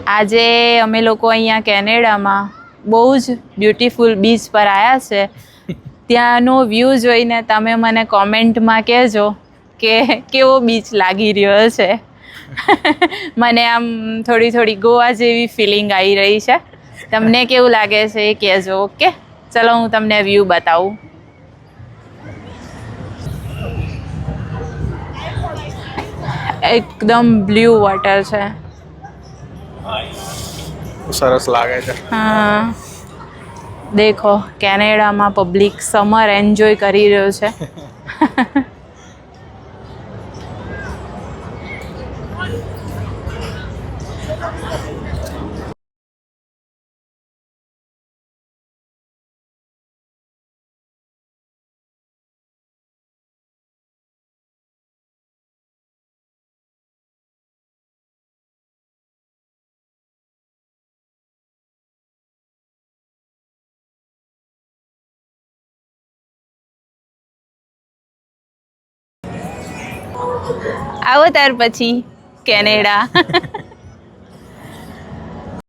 આજે અમે લોકો અહીંયા કેનેડામાં બહુ જ બ્યુટીફુલ બીચ પર આવ્યા છે. ત્યાંનો વ્યૂ જોઈને તમે મને કોમેન્ટમાં કહેજો કે કેવો બીચ લાગી રહ્યો છે. મને આમ થોડી ગોવા જેવી ફિલિંગ આવી રહી છે. તમને કેવું લાગે છે એ કહેજો. ઓકે, ચલો હું તમને વ્યૂ બતાવું. એકદમ બ્લુ વોટર છે. સરસ લાગે છે. હા, દેખો કેનેડામાં પબ્લિક સમર એન્જોય કરી રહ્યો છે. આવો ત્યાર પછી કેનેડા.